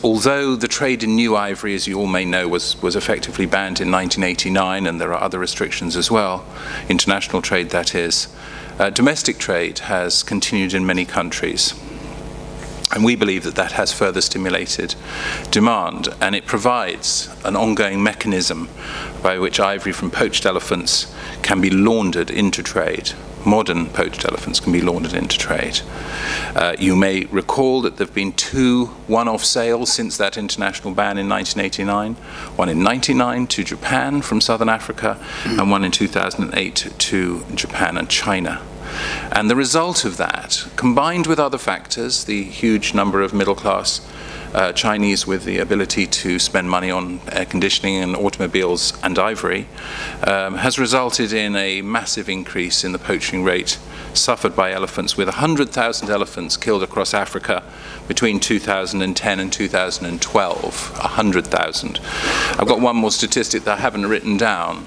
although the trade in new ivory, as you all may know, was effectively banned in 1989, and there are other restrictions as well, international trade that is, domestic trade has continued in many countries. And we believe that that has further stimulated demand, and it provides an ongoing mechanism by which ivory from poached elephants can be laundered into trade. Modern poached elephants can be laundered into trade. You may recall that there have been 2 one-off sales since that international ban in 1989, one in 1999 to Japan from Southern Africa, and one in 2008 to Japan and China. And the result of that, combined with other factors, the huge number of middle-class Chinese with the ability to spend money on air conditioning and automobiles and ivory, has resulted in a massive increase in the poaching rate suffered by elephants, with 100,000 elephants killed across Africa between 2010 and 2012. 100,000. I've got one more statistic that I haven't written down.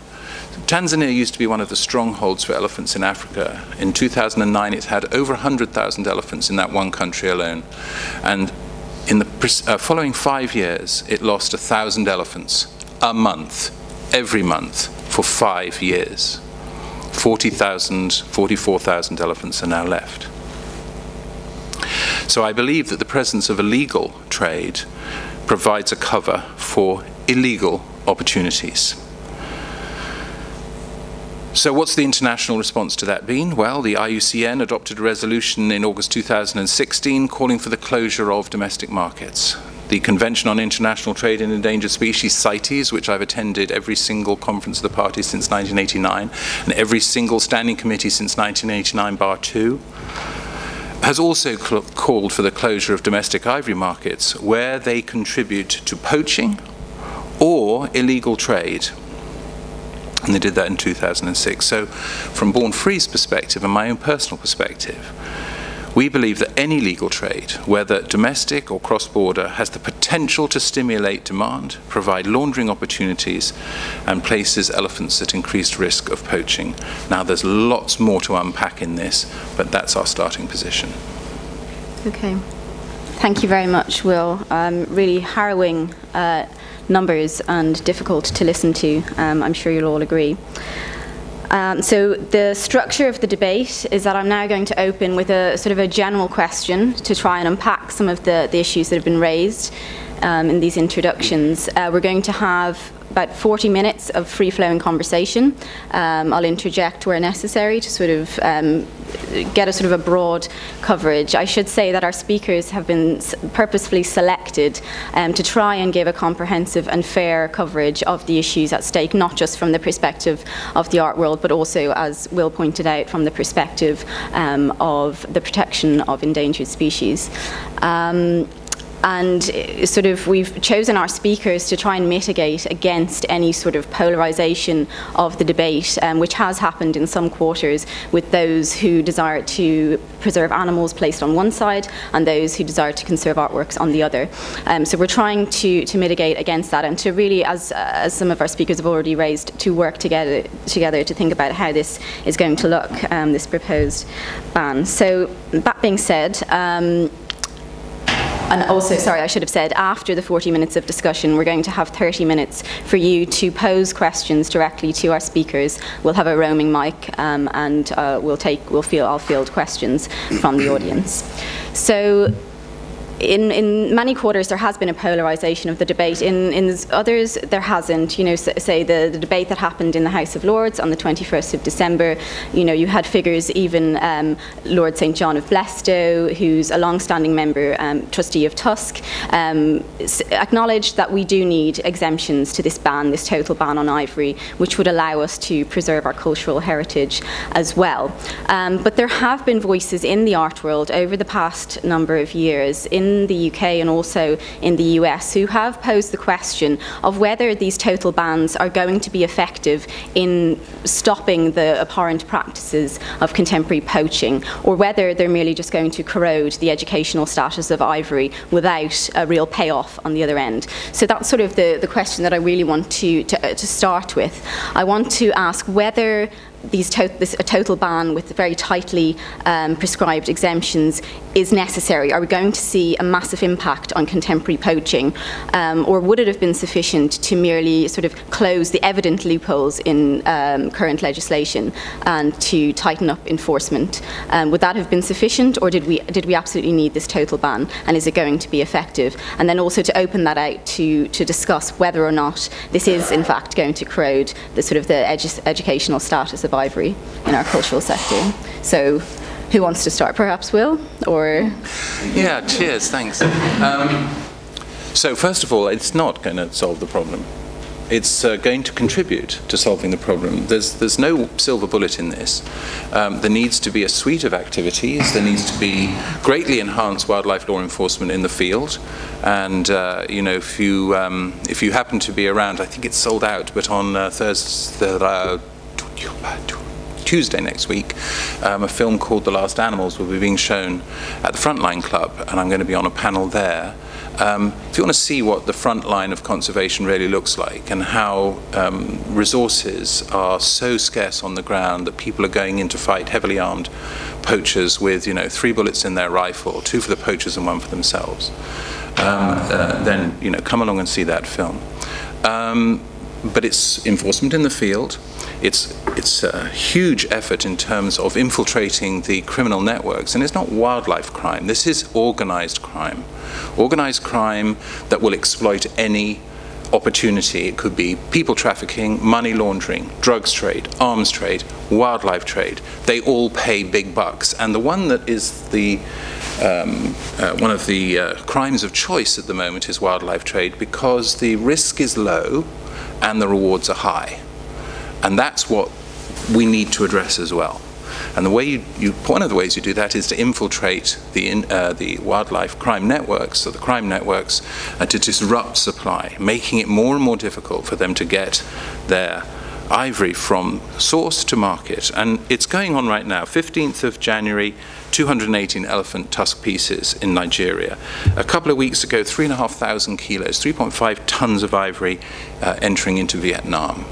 Tanzania used to be one of the strongholds for elephants in Africa. In 2009, it had over 100,000 elephants in that one country alone. And in the following 5 years, it lost 1,000 elephants a month, every month, for 5 years. 40,000, 44,000 elephants are now left. So I believe that the presence of illegal trade provides a cover for illegal opportunities. So what's the international response to that been? Well, the IUCN adopted a resolution in August 2016 calling for the closure of domestic markets. The Convention on International Trade in Endangered Species, CITES, which I've attended every single conference of the party since 1989, and every single standing committee since 1989 bar 2, has also called for the closure of domestic ivory markets where they contribute to poaching or illegal trade. And they did that in 2006. So from Born Free's perspective and my own personal perspective, we believe that any legal trade, whether domestic or cross-border, has the potential to stimulate demand, provide laundering opportunities, and places elephants at increased risk of poaching. Now, there's lots more to unpack in this, but that's our starting position. Okay. Thank you very much, Will. Really harrowing numbers and difficult to listen to. I'm sure you'll all agree. So the structure of the debate is that I'm now going to open with a sort of a general question to try and unpack some of the issues that have been raised in these introductions. We're going to have about 40 minutes of free-flowing conversation. I'll interject where necessary to sort of get a sort of a broad coverage. I should say that our speakers have been purposefully selected to try and give a comprehensive and fair coverage of the issues at stake, not just from the perspective of the art world, but also, as Will pointed out, from the perspective of the protection of endangered species. And sort of we've chosen our speakers to try and mitigate against any sort of polarization of the debate, which has happened in some quarters, with those who desire to preserve animals placed on one side and those who desire to conserve artworks on the other. So we're trying to mitigate against that, and to really, as some of our speakers have already raised, to work together to think about how this is going to look, this proposed ban. So that being said, and also, sorry, I should have said, after the 40 minutes of discussion, we're going to have 30 minutes for you to pose questions directly to our speakers. We'll have a roaming mic, and I'll field questions from the audience. So, in many quarters there has been a polarisation of the debate. In others there hasn't. You know, say the debate that happened in the House of Lords on the 21st of December, you know, you had figures, even Lord St John of Blestow, who's a long-standing member, trustee of Tusk, acknowledged that we do need exemptions to this ban, this total ban on ivory, which would allow us to preserve our cultural heritage as well. But there have been voices in the art world over the past number of years, in the UK and also in the US, who have posed the question of whether these total bans are going to be effective in stopping the abhorrent practices of contemporary poaching, or whether they're merely just going to corrode the educational status of ivory without a real payoff on the other end. So that's sort of the question that I really want to start with. I want to ask whether a total ban with very tightly prescribed exemptions is necessary? Are we going to see a massive impact on contemporary poaching, or would it have been sufficient to merely sort of close the evident loopholes in current legislation and to tighten up enforcement? Would that have been sufficient, or did we absolutely need this total ban, and is it going to be effective? And then also to open that out to discuss whether or not this is in fact going to corrode the sort of the educational status of ivory in our cultural sector. So who wants to start? Perhaps Will, or? Yeah, cheers, thanks. So first of all, it's not going to solve the problem. It's going to contribute to solving the problem. There's no silver bullet in this. There needs to be a suite of activities. There needs to be greatly enhanced wildlife law enforcement in the field. And you know, if you happen to be around, I think it's sold out, but on Tuesday next week, a film called The Last Animals will be being shown at the Frontline Club, and I'm going to be on a panel there. If you want to see what the front line of conservation really looks like and how resources are so scarce on the ground that people are going in to fight heavily armed poachers with, you know, 3 bullets in their rifle, 2 for the poachers and 1 for themselves, then, you know, come along and see that film. But it's enforcement in the field. It's a huge effort in terms of infiltrating the criminal networks, and it's not wildlife crime. This is organised crime. Organised crime that will exploit any opportunity. It could be people trafficking, money laundering, drugs trade, arms trade, wildlife trade. They all pay big bucks, and the one that is the one of the crimes of choice at the moment is wildlife trade, because the risk is low and the rewards are high. And that's what we need to address as well. And the way one of the ways you do that is to infiltrate the wildlife crime networks, so the crime networks, to disrupt supply, making it more and more difficult for them to get their ivory from source to market. And it's going on right now. 15th of January, 218 elephant tusk pieces in Nigeria. A couple of weeks ago, 3,500 kilos, 3.5 tons of ivory entering into Vietnam.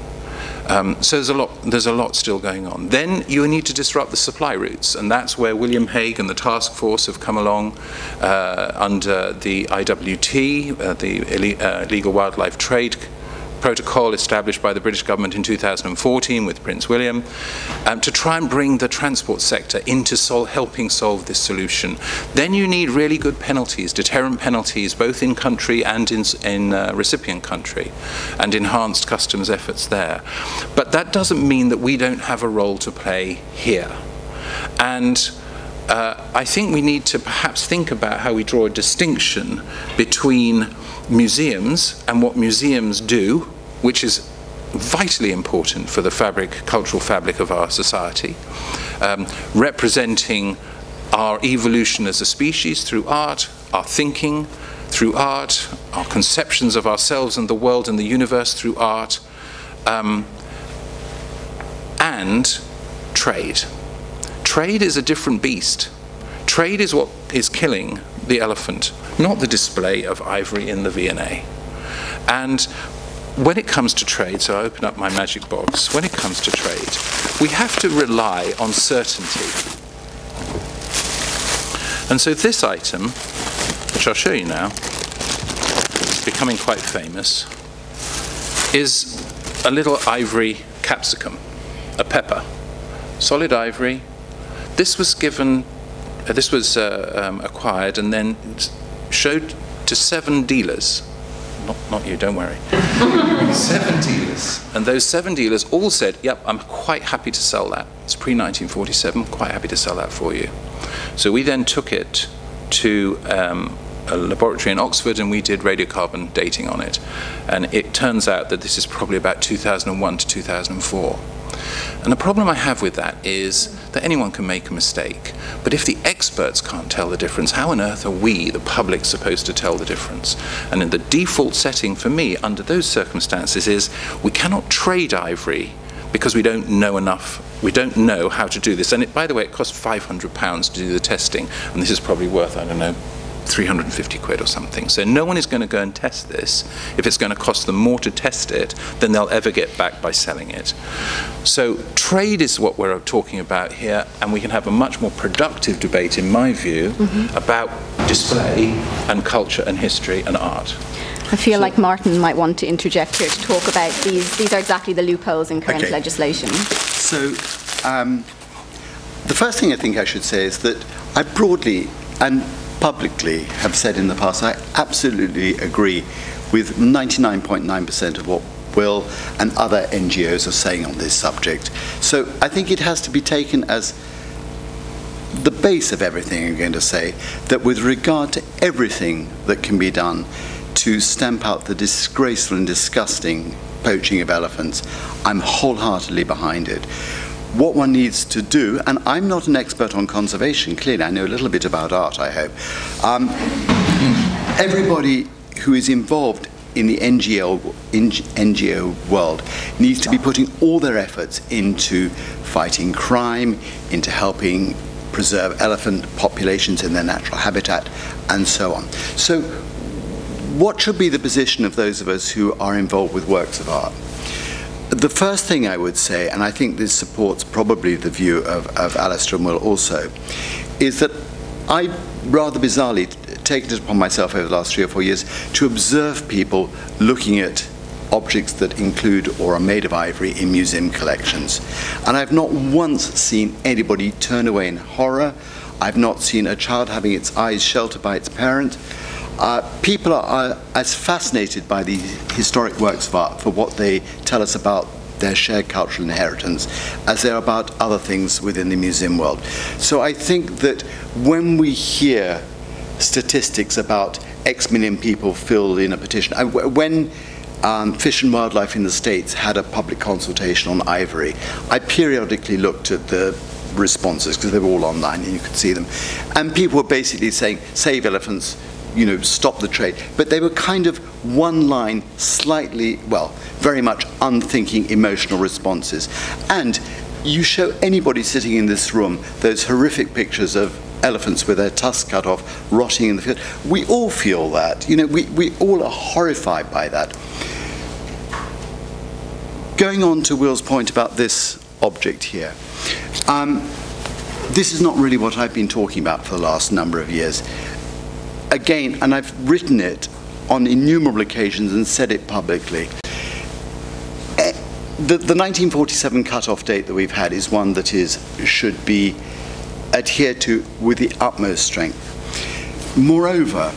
So there's a lot still going on. Then you need to disrupt the supply routes, and that's where William Hague and the task force have come along under the IWT, the Illegal Wildlife Trade Protocol established by the British government in 2014 with Prince William, to try and bring the transport sector into helping solve this solution. Then you need really good penalties, deterrent penalties, both in country and in recipient country, and enhanced customs efforts there. But that doesn't mean that we don't have a role to play here. And I think we need to perhaps think about how we draw a distinction between museums and what museums do, which is vitally important for the cultural fabric of our society, representing our evolution as a species through art, our thinking through art, our conceptions of ourselves and the world and the universe through art, and trade. Trade is a different beast. Trade is what is killing the elephant, not the display of ivory in the V&A. And when it comes to trade, so I open up my magic box, when it comes to trade, we have to rely on certainty. And so this item, which I'll show you now, it's becoming quite famous, is a little ivory capsicum, a pepper, solid ivory. This was acquired and then showed to 7 dealers. Not you, don't worry. 7 dealers. And those 7 dealers all said, yep, I'm quite happy to sell that. It's pre-1947, quite happy to sell that for you. So we then took it to a laboratory in Oxford and we did radiocarbon dating on it. And it turns out that this is probably about 2001 to 2004. And the problem I have with that is that anyone can make a mistake. But if the experts can't tell the difference, how on earth are we, the public, supposed to tell the difference? And in the default setting for me, under those circumstances, is we cannot trade ivory because we don't know enough. We don't know how to do this. And by the way, it costs £500 to do the testing. And this is probably worth, I don't know, 350 quid or something. So no one is going to go and test this if it's going to cost them more to test it than they'll ever get back by selling it. So trade is what we're talking about here, and we can have a much more productive debate, in my view, about display and culture and history and art. I feel like Martin might want to interject here to talk about these. These are exactly the loopholes in current legislation. So the first thing I think I should say is that I broadly and publicly have said in the past, I absolutely agree with 99.9% of what Will and other NGOs are saying on this subject. So I think it has to be taken as the base of everything I'm going to say, that with regard to everything that can be done to stamp out the disgraceful and disgusting poaching of elephants, I'm wholeheartedly behind it. What one needs to do, and I'm not an expert on conservation, clearly I know a little bit about art, I hope. Everybody who is involved in the NGO world needs to be putting all their efforts into fighting crime, into helping preserve elephant populations in their natural habitat, and so on. So what should be the position of those of us who are involved with works of art? The first thing I would say, and I think this supports probably the view of Alistair and Will also, is that I rather bizarrely taken it upon myself over the last 3 or 4 years to observe people looking at objects that include or are made of ivory in museum collections. And I've not once seen anybody turn away in horror. I've not seen a child having its eyes sheltered by its parent. People are as fascinated by the historic works of art for what they tell us about their shared cultural inheritance as they are about other things within the museum world. So I think that when we hear statistics about X million people filled in a petition, when Fish and Wildlife in the States had a public consultation on ivory, I periodically looked at the responses because they were all online and you could see them, and people were basically saying, save elephants, you know, stop the trade. But they were kind of one line, slightly, well, very much unthinking emotional responses. And you show anybody sitting in this room those horrific pictures of elephants with their tusks cut off, rotting in the field. We all feel that. You know, we all are horrified by that. Going on to Will's point about this object here. This is not really what I've been talking about for the last number of years. Again, and I've written it on innumerable occasions and said it publicly, the 1947 cut-off date that we've had is one that should be adhered to with the utmost strength. Moreover,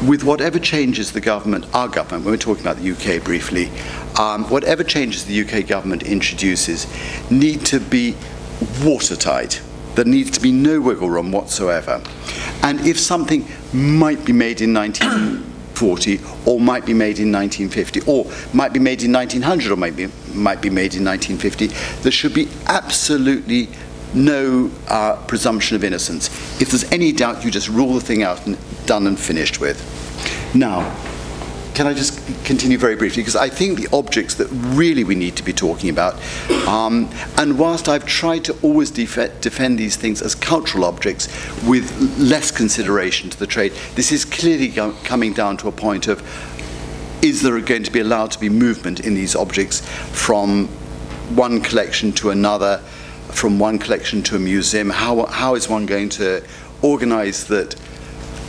with whatever changes the government, our government, when we're talking about the UK briefly, whatever changes the UK government introduces need to be watertight. There needs to be no wiggle room whatsoever. And if something might be made in 1940, or might be made in 1950, or might be made in 1900, or might be made in 1950, there should be absolutely no presumption of innocence. If there's any doubt, you just rule the thing out and done and finished with. Now, can I just continue very briefly? Because I think the objects that really we need to be talking about, and whilst I've tried to always defend these things as cultural objects with less consideration to the trade, this is clearly coming down to a point of, is there going to be allowed to be movement in these objects from one collection to another, from one collection to a museum? How is one going to organize that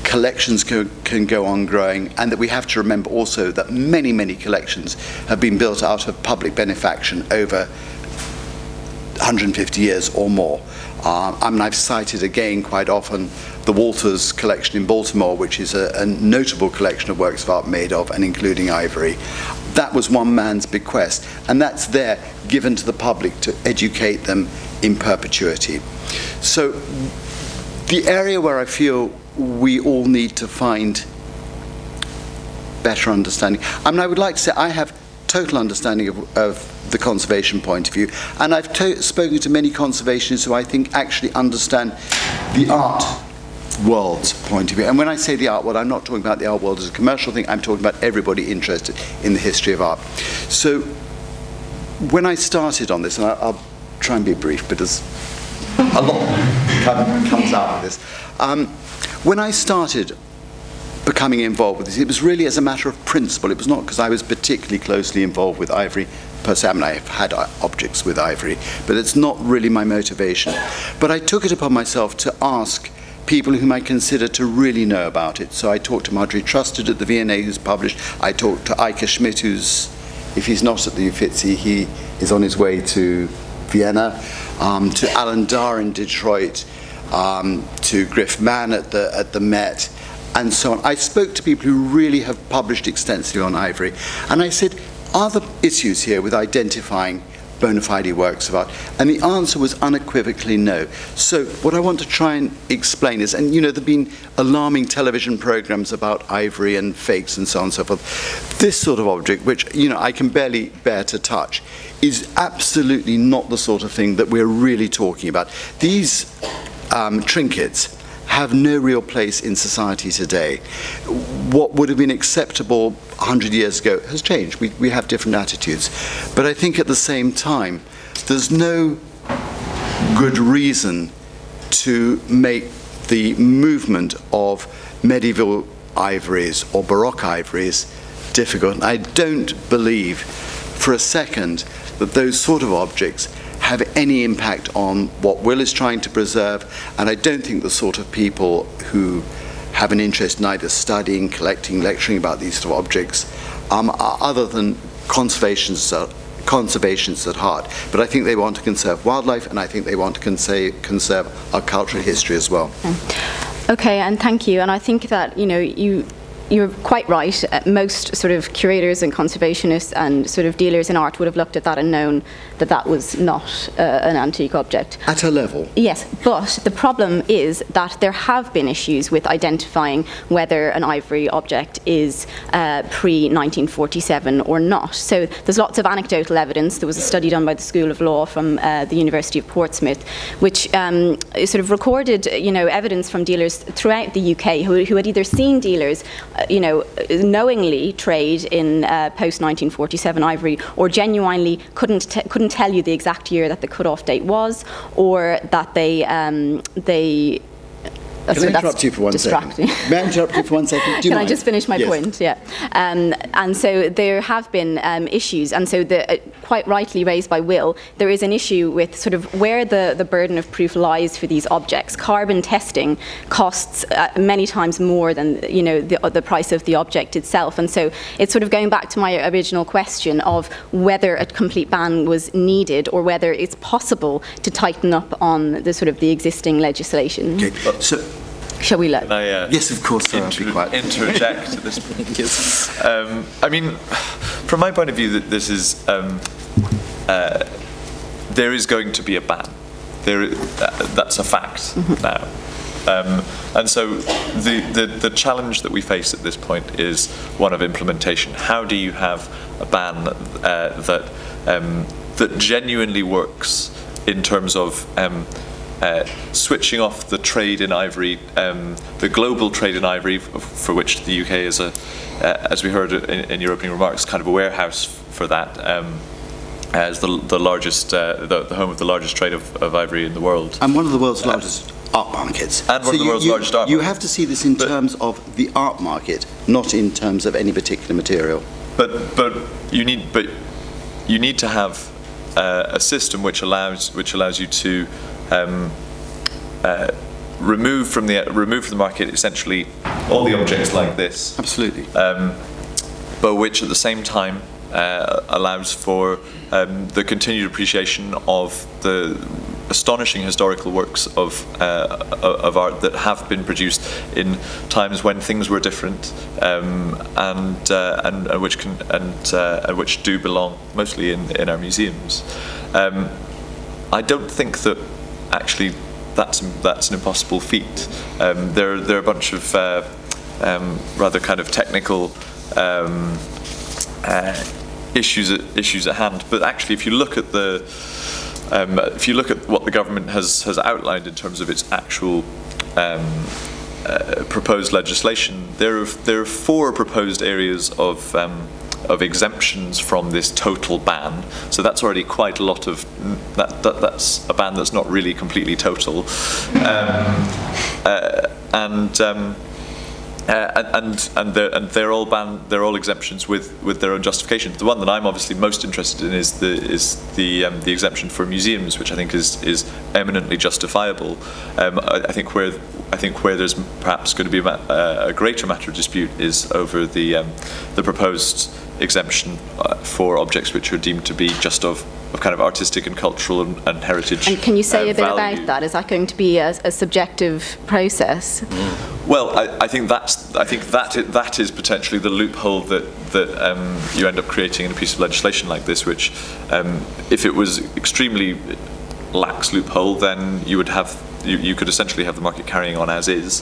collections can go on growing, and that we have to remember also that many, many collections have been built out of public benefaction over 150 years or more. I mean, I've cited again quite often the Walters collection in Baltimore, which is a notable collection of works of art made of and including ivory. That was one man's bequest, and that's there given to the public to educate them in perpetuity. So the area where I feel we all need to find better understanding. I mean, I would like to say I have total understanding of the conservation point of view, and I've spoken to many conservationists who I think actually understand the art world's point of view. And when I say the art world, I'm not talking about the art world as a commercial thing, I'm talking about everybody interested in the history of art. So when I started on this, and I'll try and be brief, but there's a lot comes out of this. When I started becoming involved with this. It was really as a matter of principle. It was not because I was particularly closely involved with ivory per se. I mean, I've had objects with ivory, but it's not really my motivation. But I took it upon myself to ask people whom I consider to really know about it. So I talked to Marjorie Trusted at the V&A, who's published. I talked to Caiger-Smith, who's, if he's not at the Uffizi, he is on his way to Vienna, to Alan Darr in Detroit, to Griff Mann at the Met, and so on. I spoke to people who really have published extensively on ivory, and I said, are there issues here with identifying bona fide works of art? And the answer was unequivocally no. So what I want to try and explain is, and you know, there have been alarming television programs about ivory and fakes and so on and so forth. This sort of object, which, you know, I can barely bear to touch, is absolutely not the sort of thing that we're really talking about. These trinkets have no real place in society today. What would have been acceptable 100 years ago has changed. We have different attitudes. But I think at the same time, there's no good reason to make the movement of medieval ivories or Baroque ivories difficult. And I don't believe for a second that those sort of objects have any impact on what Will is trying to preserve, and I don't think the sort of people who have an interest in either studying, collecting, lecturing about these sort of objects are other than conservationists at heart. But I think they want to conserve wildlife, and I think they want to conserve our cultural history as well. Okay, and thank you. And I think that, you know, you're quite right. Most sort of curators and conservationists and sort of dealers in art would have looked at that and known that that was not an antique object. At a level. Yes, but the problem is that there have been issues with identifying whether an ivory object is pre-1947 or not. So there's lots of anecdotal evidence. There was a study done by the School of Law from the University of Portsmouth, which sort of recorded, you know, evidence from dealers throughout the UK who had either seen dealers you know, knowingly trade in post-1947 ivory, or genuinely couldn't tell you the exact year that the cut-off date was, or that they Can I interrupt you for one second? May I interrupt you for 1 second? Do you Can mind? I just finish my point? Yeah. And so there have been issues, and so quite rightly raised by Will, there is an issue with sort of where the burden of proof lies for these objects. Carbon testing costs many times more than, you know, the price of the object itself, and so it's sort of going back to my original question of whether a complete ban was needed or whether it's possible to tighten up on the sort of the existing legislation. Okay. So, shall we let? Can I, yes, of course, sir. interject at this point. Yes. I mean, from my point of view, that this is there is going to be a ban. That's a fact now. And so the challenge that we face at this point is one of implementation. How do you have a ban that genuinely works in terms of switching off the trade in ivory, the global trade in ivory, for which the UK is as we heard in your opening remarks, kind of a warehouse for that, as the largest, the home of the largest trade of ivory in the world, and one of the world's largest art markets. And one of the world's largest art markets. You have to see this in terms of the art market, not in terms of any particular material. But you need to have a system which allows you to remove from the market essentially all the objects like this. Absolutely. But which at the same time allows for the continued appreciation of the astonishing historical works of art that have been produced in times when things were different, and which do belong mostly in our museums. I don't think that actually that's an impossible feat. There are a bunch of rather kind of technical issues at hand, but actually, if you look at what the government has outlined in terms of its actual proposed legislation, there are 4 proposed areas of exemptions from this total ban. So that's already quite a lot of that's a ban that's not really completely total, and they're all banned. They're all exemptions with their own justification. The one that I'm obviously most interested in is the exemption for museums, which I think is eminently justifiable. I think where there's perhaps going to be a greater matter of dispute is over the proposed exemption for objects which are deemed to be just of kind of artistic and cultural and heritage. And can you say a bit about that? Is that going to be a subjective process? Well, I think that is potentially the loophole that you end up creating in a piece of legislation like this, which, if it was extremely lax loophole, then you would have you could essentially have the market carrying on as is.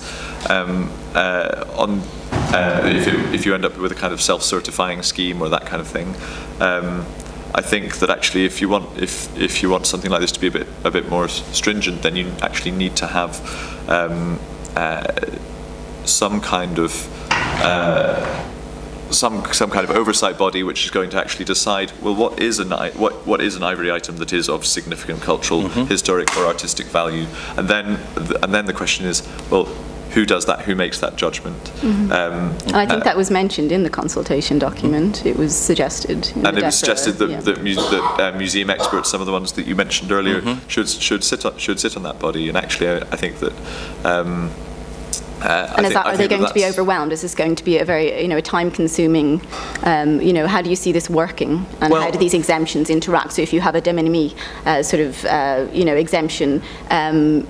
If you end up with a kind of self-certifying scheme or that kind of thing. I think that actually, if you want something like this to be a bit more stringent, then you actually need to have some kind of oversight body which is going to actually decide, well, what is an ivory item that is of significant cultural, historic, or artistic value, and then the question is, well, who does that? Who makes that judgment? And I think that was mentioned in the consultation document. It was suggested. And it was suggested that museum experts, some of the ones that you mentioned earlier, should sit on that body. And actually, I think that. Are they going to be overwhelmed? Is this going to be a very, a time-consuming? How do you see this working, and how do these exemptions interact? So, if you have a de minimis exemption,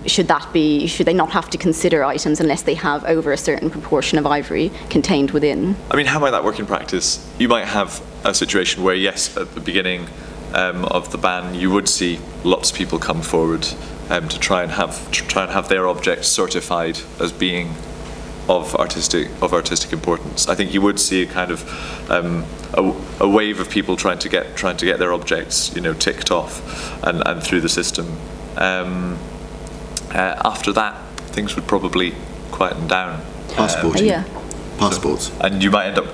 should they not have to consider items unless they have over a certain proportion of ivory contained within? I mean, how might that work in practice? You might have a situation where, yes, at the beginning of the ban, you would see lots of people come forward to try and have their objects certified as being of artistic importance. I think you would see a kind of a wave of people trying to get their objects ticked off and through the system. After that, things would probably quieten down. Passports. And you might end up,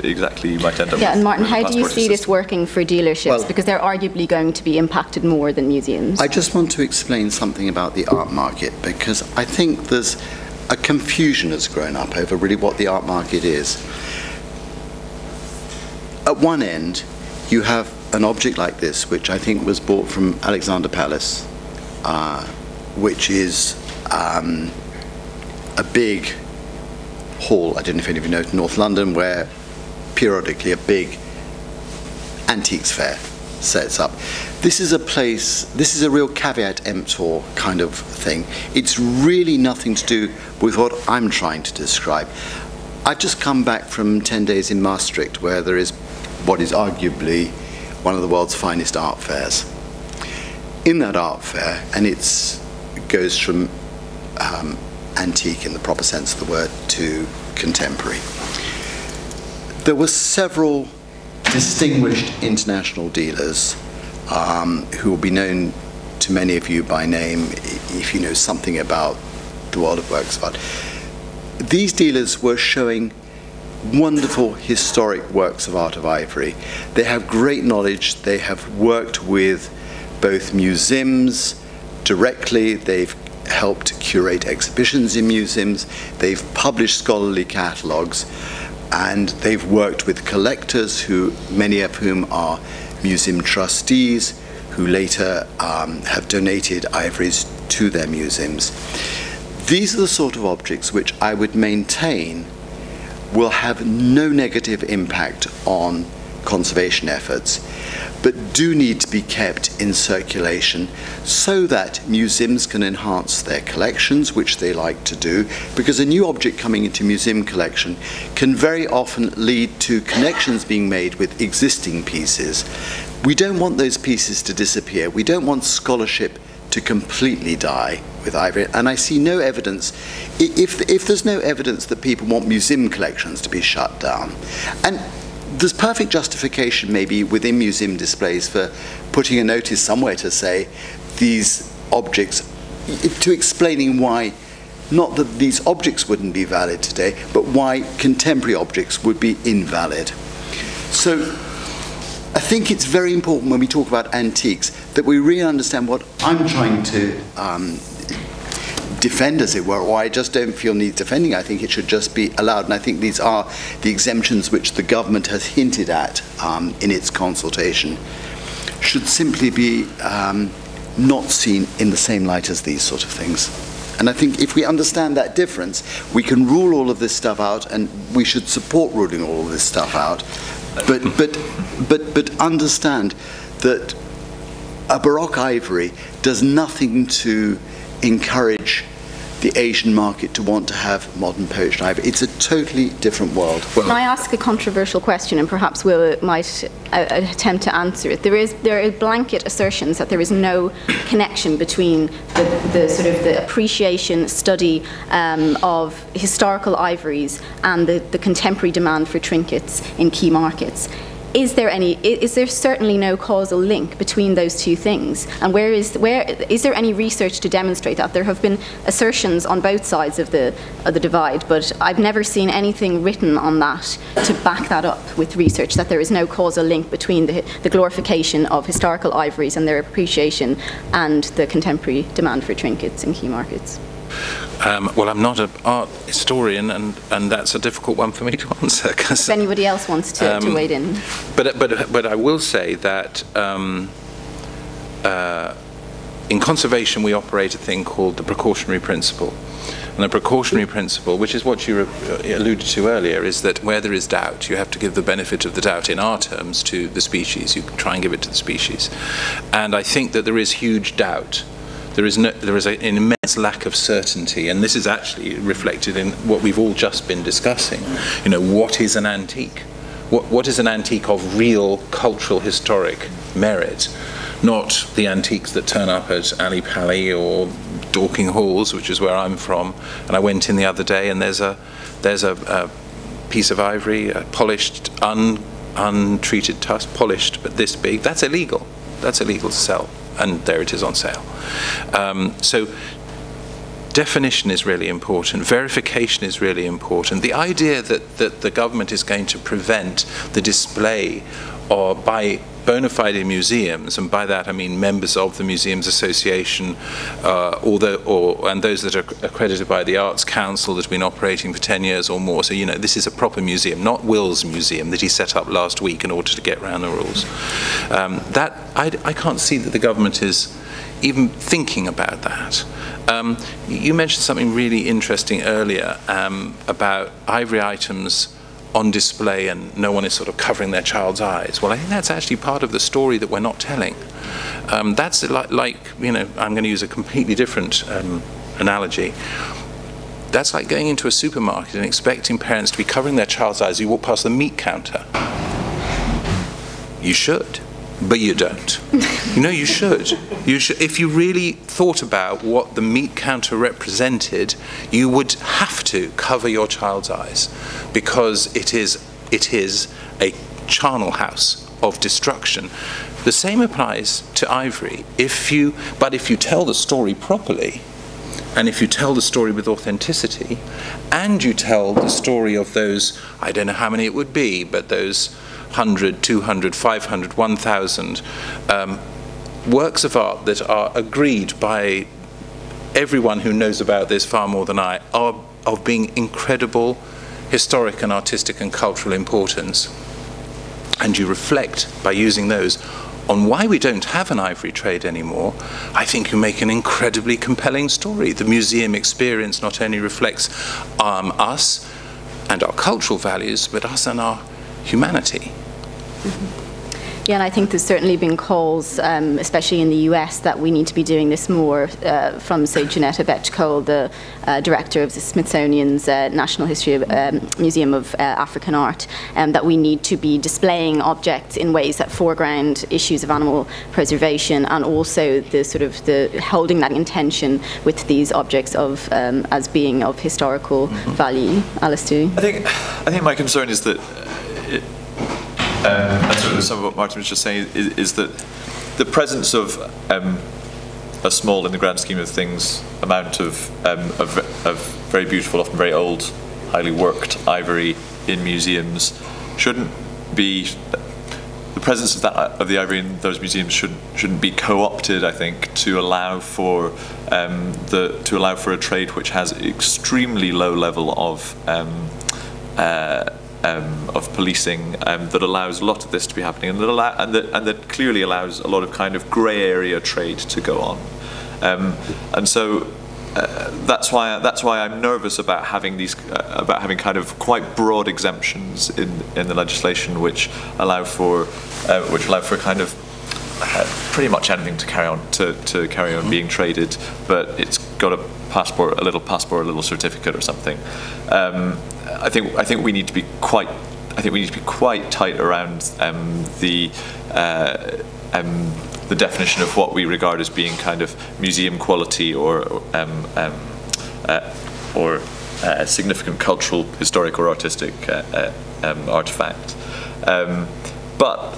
exactly, you might end up. Yeah, and Martin, how do you see this working for dealerships? Because they're arguably going to be impacted more than museums. I just want to explain something about the art market, because I think there's a confusion has grown up over really what the art market is. At one end, you have an object like this, which I think was bought from Alexander Palace, which is a big hall, I don't know if any of you know, North London, where periodically a big antiques fair sets up. This is a place, this is a real caveat emptor kind of thing. It's really nothing to do with what I'm trying to describe. I've just come back from 10 days in Maastricht, where there is what is arguably one of the world's finest art fairs. In that art fair, and it goes from antique in the proper sense of the word to contemporary, there were several distinguished international dealers who will be known to many of you by name if you know something about the world of works of art. These dealers were showing wonderful historic works of art of ivory. They have great knowledge. They have worked with both museums directly. They've helped curate exhibitions in museums. They've published scholarly catalogues, and they've worked with collectors, many of whom are museum trustees, who later have donated ivories to their museums. These are the sort of objects which I would maintain will have no negative impact on conservation efforts, but do need to be kept in circulation so that museums can enhance their collections, which they like to do, because a new object coming into museum collection can very often lead to connections being made with existing pieces. We don't want those pieces to disappear. We don't want scholarship to completely die with ivory, and I see no evidence, if there's no evidence that people want museum collections to be shut down, and there's perfect justification maybe within museum displays for putting a notice somewhere to say these objects, to explaining why, not that these objects wouldn't be valid today, but why contemporary objects would be invalid. So I think it's very important when we talk about antiques that we really understand what I'm trying to defend, as it were, or I just don't feel needs defending. I think it should just be allowed, and I think these are the exemptions which the government has hinted at in its consultation should simply be not seen in the same light as these sort of things. And I think if we understand that difference, we can rule all of this stuff out, and we should support ruling all of this stuff out. But understand that a Baroque ivory does nothing to encourage the Asian market to want to have modern poached ivory. It's a totally different world. Can I ask a controversial question, and perhaps Will might attempt to answer it? There are blanket assertions that there is no connection between the appreciation, study of historical ivories and the contemporary demand for trinkets in key markets. Is there certainly no causal link between those two things? And is there any research to demonstrate that? There have been assertions on both sides of the divide, but I've never seen anything written on that to back that up with research, that there is no causal link between the glorification of historical ivories and their appreciation and the contemporary demand for trinkets in key markets. Well, I'm not an art historian, and that's a difficult one for me to answer. If anybody else wants to wade in. But I will say that in conservation we operate a thing called the precautionary principle. And the precautionary principle, which is what you alluded to earlier, is that where there is doubt, you have to give the benefit of the doubt in our terms to the species. You try and give it to the species. And I think that there is huge doubt. There is an immense lack of certainty, and this is actually reflected in what we've all just been discussing. You know, what is an antique? What is an antique of real cultural historic merit? Not the antiques that turn up at Ali Pali or Dorking Halls, which is where I'm from. And I went in the other day, and there's a piece of ivory, polished, untreated tusk, polished but this big. That's illegal. That's illegal to sell. And there it is on sale. So definition is really important. Verification is really important. The idea that the government is going to prevent the display or by bona fide museums, and by that I mean members of the Museums Association, and those that are accredited by the Arts Council that have been operating for 10 years or more. So, you know, this is a proper museum, not Will's museum that he set up last week in order to get around the rules. I can't see that the government is even thinking about that. You mentioned something really interesting earlier about ivory items on display and no one is sort of covering their child's eyes. Well, I think that's actually part of the story that we're not telling. That's like, you know, I'm going to use a completely different analogy. That's like going into a supermarket and expecting parents to be covering their child's eyes as you walk past the meat counter. You should, but you don't. You know, you should. You should. If you really thought about what the meat counter represented, you would have to cover your child's eyes, because it is a charnel house of destruction. The same applies to ivory. But if you tell the story properly, and if you tell the story with authenticity, and you tell the story of those, I don't know how many it would be, but those 100, 200, 500, 1,000 works of art that are agreed by everyone who knows about this far more than I, are of being incredible historic and artistic and cultural importance, and you reflect by using those on why we don't have an ivory trade anymore, I think you make an incredibly compelling story. The museum experience not only reflects us and our cultural values, but us and our humanity. Mm-hmm. Yeah, and I think there's certainly been calls, especially in the US, that we need to be doing this more from, say, Janetta Betchcole, the director of the Smithsonian's National History Museum of African Art, that we need to be displaying objects in ways that foreground issues of animal preservation, and also the sort of the holding that intention with these objects of as being of historical value. Alistair? I think my concern is that and sort of some of what Martin was just saying is that the presence of a small, in the grand scheme of things, amount of very beautiful, often very old, highly worked ivory in museums shouldn't be the presence of the ivory in those museums shouldn't be co-opted, I think, to allow for a trade which has extremely low level of policing that allows a lot of this to be happening, and that clearly allows a lot of kind of grey area trade to go on, and so that's why I'm nervous about having kind of quite broad exemptions in the legislation which allow for kind of pretty much anything to carry on being traded, but it's got a little passport, a little certificate or something. I think we need to be quite tight around the definition of what we regard as being kind of museum quality or significant cultural, historic, or artistic artifact. But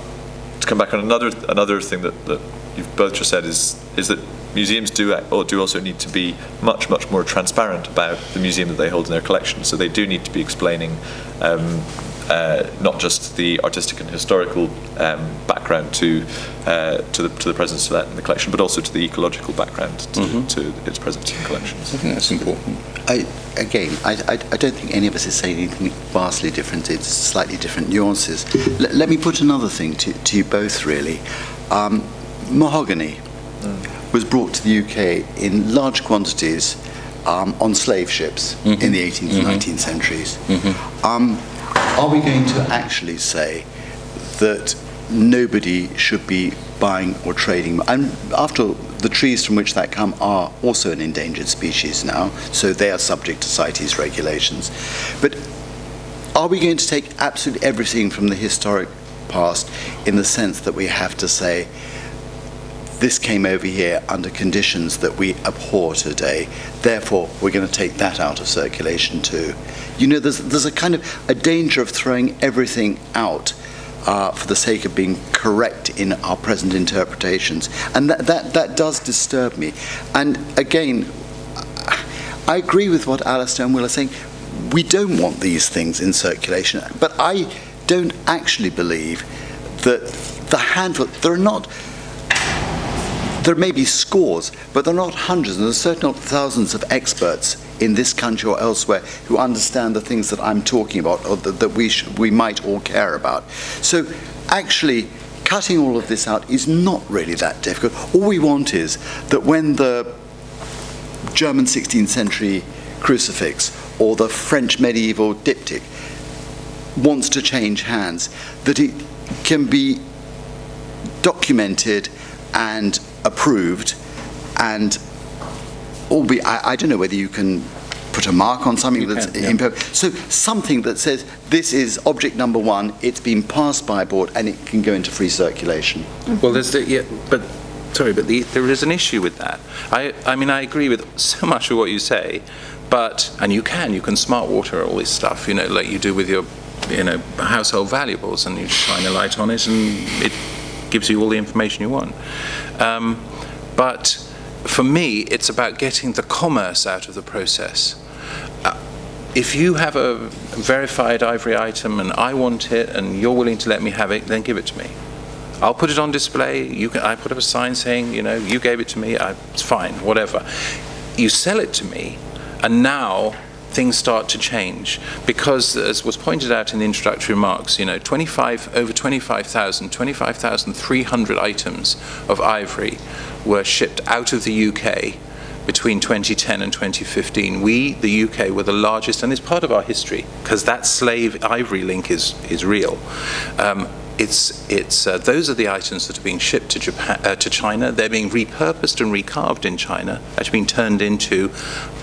to come back on another thing that you've both just said is that museums do also need to be much more transparent about the museum that they hold in their collection. So they do need to be explaining not just the artistic and historical background to the presence of that in the collection, but also to the ecological background to its presence in collections. I think that's important. I don't think any of us is saying anything vastly different. It's slightly different nuances. Let me put another thing to you both, really. Mahogany was brought to the UK in large quantities on slave ships in the 18th and 19th centuries. Are we going to actually say that nobody should be buying or trading? And after all, the trees from which that come are also an endangered species now, so they are subject to CITES regulations. But are we going to take absolutely everything from the historic past in the sense that we have to say, this came over here under conditions that we abhor today, therefore we're going to take that out of circulation too? You know, there's a kind of a danger of throwing everything out for the sake of being correct in our present interpretations, and that does disturb me. And again, I agree with what Alistair and Will are saying. We don't want these things in circulation, but I don't actually believe that the handful, there may be scores, but there are not hundreds, and there are certainly not thousands of experts in this country or elsewhere who understand the things that I'm talking about, or that we might all care about. So actually, cutting all of this out is not really that difficult. All we want is that when the German 16th century crucifix or the French medieval diptych wants to change hands, that it can be documented and approved, and albeit I don't know whether you can put a mark on something that's imperfect. So something that says this is object number one, it's been passed by a board, and it can go into free circulation. Well, there is an issue with that. I mean, I agree with so much of what you say, but you can smart water all this stuff, you know, like you do with your, you know, household valuables, and you shine a light on it, and it gives you all the information you want. But for me, it's about getting the commerce out of the process. If you have a verified ivory item and I want it and you're willing to let me have it, then give it to me. I'll put it on display. I put up a sign saying, you know, you gave it to me, it's fine, whatever. You sell it to me, and now things start to change, because, as was pointed out in the introductory remarks, you know, over 25,300 items of ivory were shipped out of the UK between 2010 and 2015. We, the UK, were the largest, and it's part of our history, because that slave ivory link is real. Those are the items that are being shipped to China. They're being repurposed and recarved in China, actually being turned into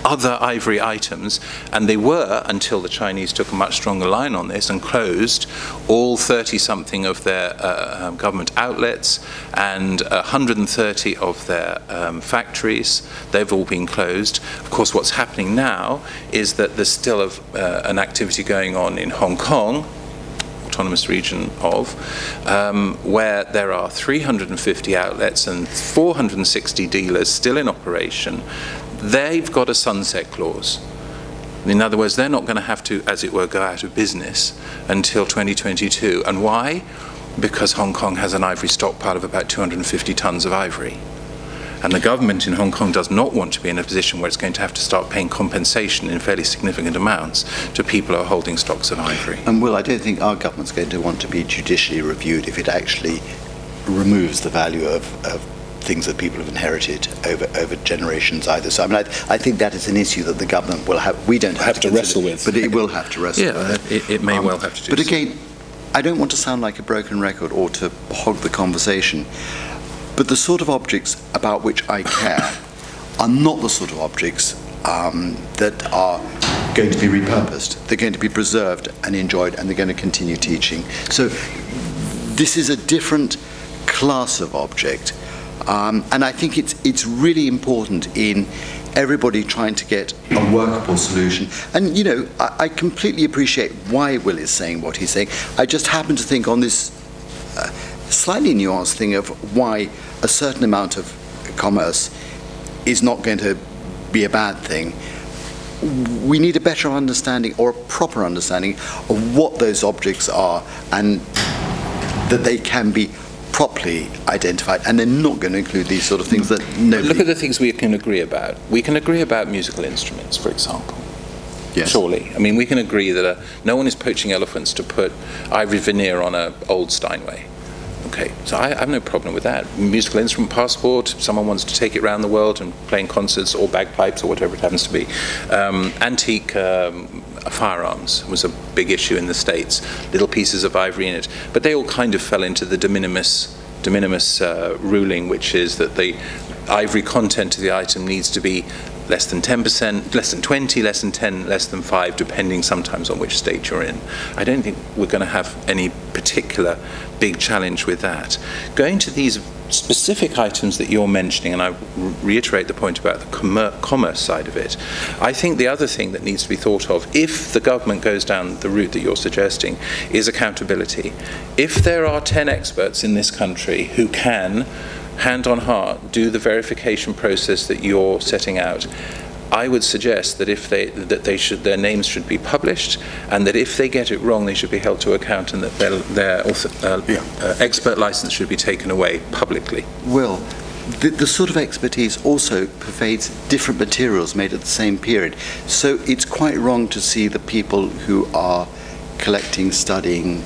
other ivory items, and they were, until the Chinese took a much stronger line on this and closed all 30-something of their government outlets and 130 of their factories. They've all been closed. Of course, what's happening now is that there's still an activity going on in Hong Kong, autonomous region of, where there are 350 outlets and 460 dealers still in operation. They've got a sunset clause. In other words, they're not going to have to, as it were, go out of business until 2022. And why? because Hong Kong has an ivory stockpile of about 250 tons of ivory. And the government in Hong Kong does not want to be in a position where it's going to have to start paying compensation in fairly significant amounts to people who are holding stocks of ivory. And Will, I don't think our government's going to want to be judicially reviewed if it actually removes the value of things that people have inherited over generations either. So I mean, I think that is an issue that the government will have. We don't have to wrestle with, but it will have to wrestle with. Yeah, it may well have to do. But again, I don't want to sound like a broken record or to hog the conversation. But the sort of objects about which I care are not the sort of objects that are going to be repurposed. They're going to be preserved and enjoyed, and they're going to continue teaching. So this is a different class of object. And I think it's really important in everybody trying to get a workable solution. And, you know, I completely appreciate why Will is saying what he's saying. I just happen to think on this slightly nuanced thing of why a certain amount of commerce is not going to be a bad thing. We need a better understanding or a proper understanding of what those objects are, and that they can be properly identified, and they're not going to include these sort of things that nobody... Look at the things we can agree about. We can agree about musical instruments, for example. Yes. Surely. I mean, we can agree that no one is poaching elephants to put ivory veneer on an old Steinway. Okay, so I have no problem with that. Musical instrument passport, someone wants to take it around the world and play in concerts or bagpipes or whatever it happens to be. Antique firearms was a big issue in the States, little pieces of ivory in it. But they all kind of fell into the de minimis ruling, which is that the ivory content of the item needs to be less than 10%, less than 20, less than 10, less than 5, depending sometimes on which state you're in. I don't think we're going to have any particular big challenge with that. Going to these specific items that you're mentioning, and I reiterate the point about the commerce side of it, I think the other thing that needs to be thought of, if the government goes down the route that you're suggesting, is accountability. If there are 10 experts in this country who can, hand on heart, do the verification process that you're setting out, I would suggest that their names should be published, and that if they get it wrong, they should be held to account, and that their expert license should be taken away publicly. Well, the sort of expertise also pervades different materials made at the same period. So it's quite wrong to see the people who are collecting, studying,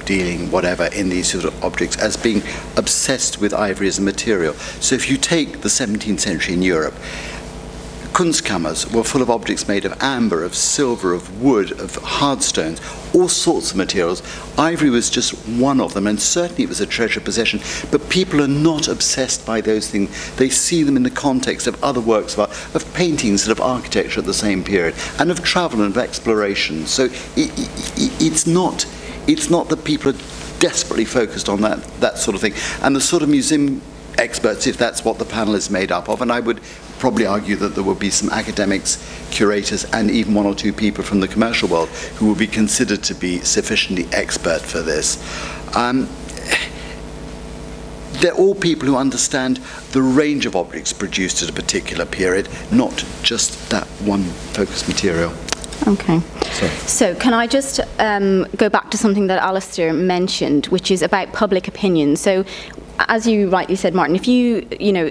dealing, whatever, in these sort of objects as being obsessed with ivory as a material. So if you take the 17th century in Europe, Kunstkammers were full of objects made of amber, of silver, of wood, of hard stones, all sorts of materials. Ivory was just one of them, and certainly it was a treasured possession. But people are not obsessed by those things. They see them in the context of other works of art, of paintings and of architecture at the same period, and of travel and of exploration. So it's not that people are desperately focused on that sort of thing. And the sort of museum experts, if that's what the panel is made up of, and I would probably argue that there will be some academics, curators, and even one or two people from the commercial world who will be considered to be sufficiently expert for this. They're all people who understand the range of objects produced at a particular period, not just that one focused material. Okay. So can I just go back to something that Alistair mentioned, which is about public opinion. So as you rightly said, Martin, if you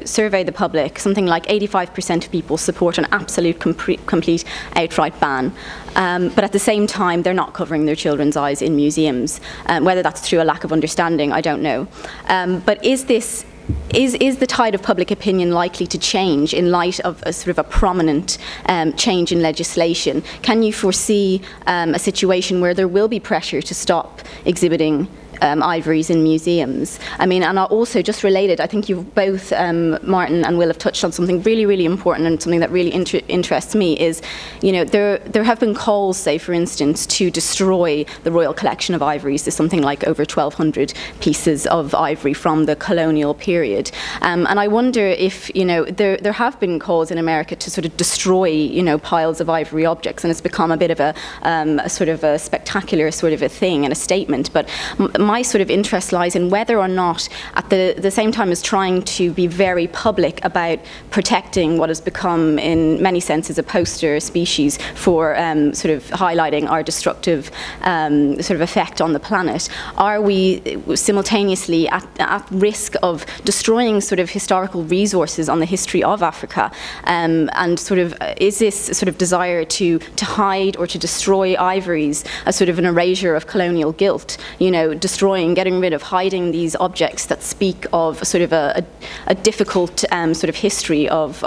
survey the public, something like 85% of people support an absolute complete outright ban. But at the same time, they're not covering their children's eyes in museums. Whether that's through a lack of understanding, I don't know. But is the tide of public opinion likely to change in light of a sort of a prominent change in legislation? Can you foresee a situation where there will be pressure to stop exhibiting ivories in museums? I mean, and also just related, I think you've both, Martin and Will, have touched on something really, really important, and something that really interests me is, there have been calls, say, for instance, to destroy the royal collection of ivories. There's something like over 1,200 pieces of ivory from the colonial period. And I wonder if, there have been calls in America to sort of destroy, piles of ivory objects, and it's become a bit of a sort of a spectacular sort of a thing and a statement. But my sort of interest lies in whether or not, at the same time as trying to be very public about protecting what has become, in many senses, a poster species for sort of highlighting our destructive sort of effect on the planet, are we simultaneously at risk of destroying sort of historical resources on the history of Africa? And sort of, is this sort of desire to hide or to destroy ivories a sort of an erasure of colonial guilt, you know, destroying, getting rid of, hiding these objects that speak of sort of a difficult sort of history of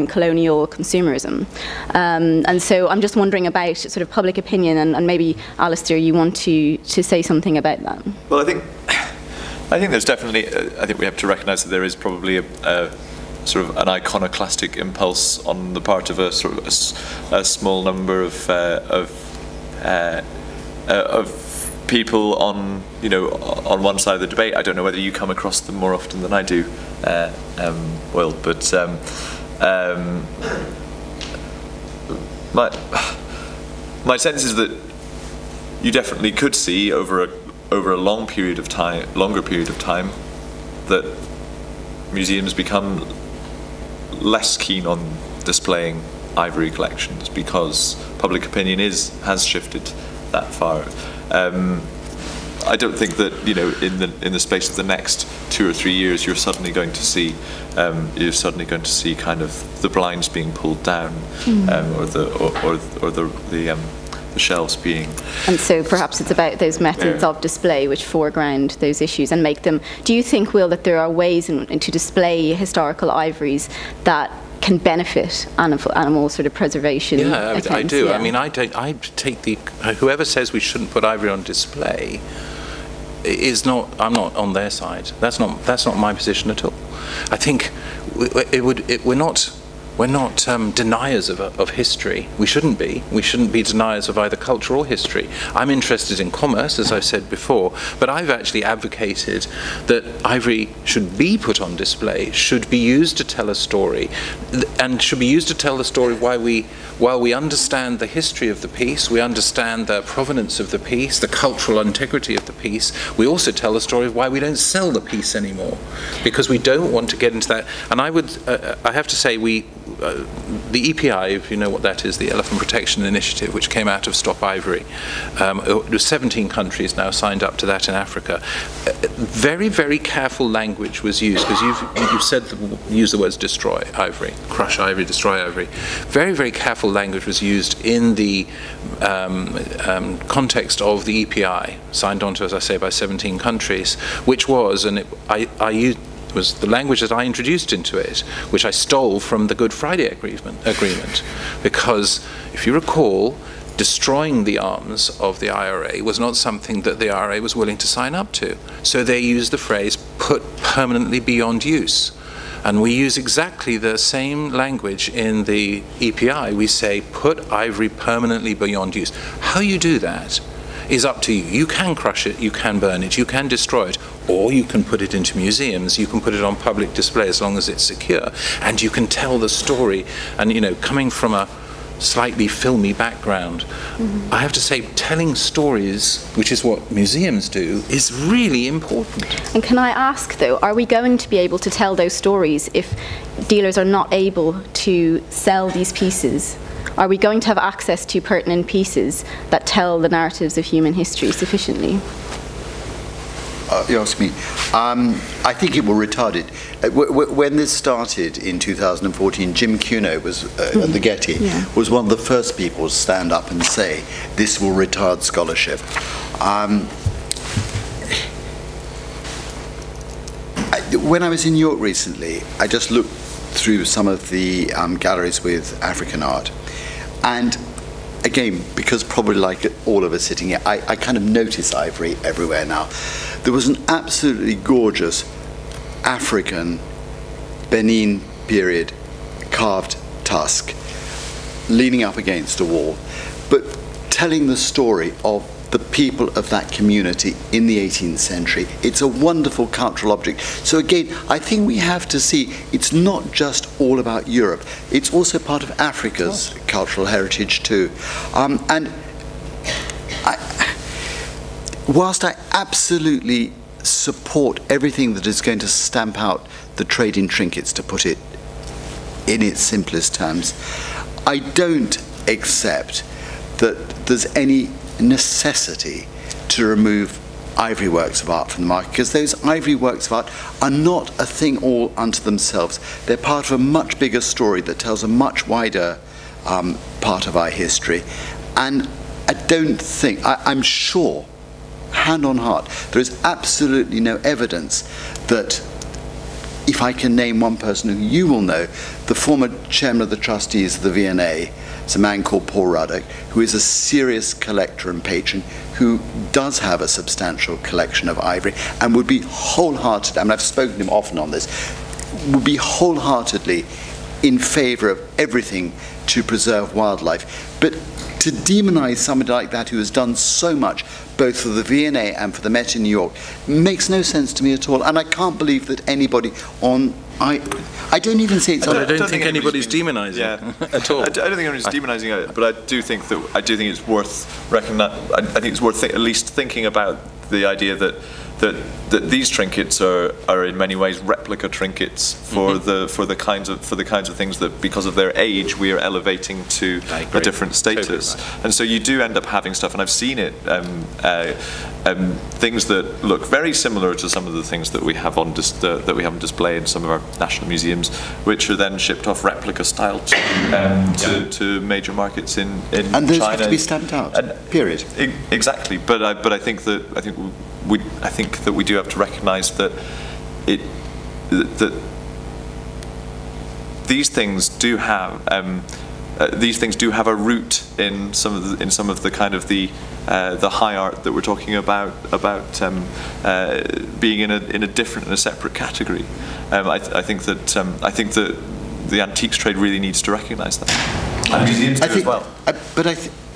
colonial consumerism? And so I'm just wondering about sort of public opinion, and maybe, Alistair, you want to say something about that? Well, I think there's definitely, I think we have to recognise that there is probably a sort of an iconoclastic impulse on the part of a sort of a small number of people on, you know, on one side of the debate. I don't know whether you come across them more often than I do, Will, but my sense is that you definitely could see over a longer period of time, that museums become less keen on displaying ivory collections because public opinion has shifted that far. I don't think that, you know, in the space of the next 2 or 3 years you're suddenly going to see kind of the blinds being pulled down, or the shelves being. And so perhaps it's about those methods of display which foreground those issues and make them. Do you think, Will, that there are ways to display historical ivories that can benefit animal sort of preservation? Yeah, I do. Yeah. I mean, I take whoever says we shouldn't put ivory on display is not. I'm not on their side. That's not my position at all. I think we're not deniers of history. We shouldn't be. We shouldn't be deniers of either culture or history. I'm interested in commerce, as I've said before, but I've actually advocated that ivory should be put on display, should be used to tell a story, and should be used to tell the story while we understand the history of the piece, we understand the provenance of the piece, the cultural integrity of the piece. We also tell the story of why we don't sell the piece anymore, because we don't want to get into that. And I have to say, the EPI, if you know what that is, the Elephant Protection Initiative, which came out of Stop Ivory, 17 countries now signed up to that in Africa. Very, very careful language was used, because you've used the words destroy ivory, crush ivory, destroy ivory. Very, very careful language was used in the context of the EPI, signed on to, as I say, by 17 countries, which was, and I used, was the language that I introduced into it, which I stole from the Good Friday Agreement, because if you recall, destroying the arms of the IRA was not something that the IRA was willing to sign up to. So they used the phrase, put permanently beyond use. And we use exactly the same language in the EPI. We say, put ivory permanently beyond use. How you do that is up to you. You can crush it, you can burn it, you can destroy it, or you can put it into museums, you can put it on public display as long as it's secure, and you can tell the story. And, you know, coming from a slightly filmy background, I have to say, telling stories, which is what museums do, is really important. And can I ask, though, are we going to be able to tell those stories if dealers are not able to sell these pieces? Are we going to have access to pertinent pieces that tell the narratives of human history sufficiently? You ask me. I think it will retard it. When this started in 2014, Jim Cuno was at the Getty, was one of the first people to stand up and say, this will retard scholarship. When I was in New York recently, I just looked through some of the galleries with African art. And again, because probably like all of us sitting here, I kind of notice ivory everywhere now. There was an absolutely gorgeous African Benin period carved tusk leaning up against a wall, but telling the story of the people of that community in the 18th century. It's a wonderful cultural object. So again, I think we have to see it's not just all about Europe. It's also part of Africa's cultural heritage too. And whilst I absolutely support everything that is going to stamp out the trade in trinkets, to put it in its simplest terms, I don't accept that there's any necessity to remove ivory works of art from the market, because those ivory works of art are not a thing all unto themselves. They're part of a much bigger story that tells a much wider part of our history. And I don't think, I'm sure, hand on heart, there is absolutely no evidence that, if I can name one person who you will know, the former chairman of the trustees of the V&A, it's a man called Paul Ruddock, who is a serious collector and patron, who does have a substantial collection of ivory and would be wholehearted, I mean, I've spoken to him often on this, would be wholeheartedly in favour of everything to preserve wildlife. But to demonize somebody like that who has done so much, both for the V&A and for the Met in New York, makes no sense to me at all. And I can't believe that anybody on... I don't even say it's... I don't think anybody's demonising at all. I don't think anybody's demonising it, but I do think it's worth I think it's worth at least thinking about the idea that these trinkets are in many ways replica trinkets for the kinds of things that, because of their age, we are elevating to a different status. Totally right. And so you do end up having stuff, and I've seen it, things that look very similar to some of the things that we have on display in some of our national museums, which are then shipped off replica style to major markets in China. And those have to be stamped out. Period. Exactly. But I think that we do have to recognise that these things do have a root in some of the kind of the high art that we're talking about being in a different and a separate category. I think that the antiques trade really needs to recognise that, and museums do as well.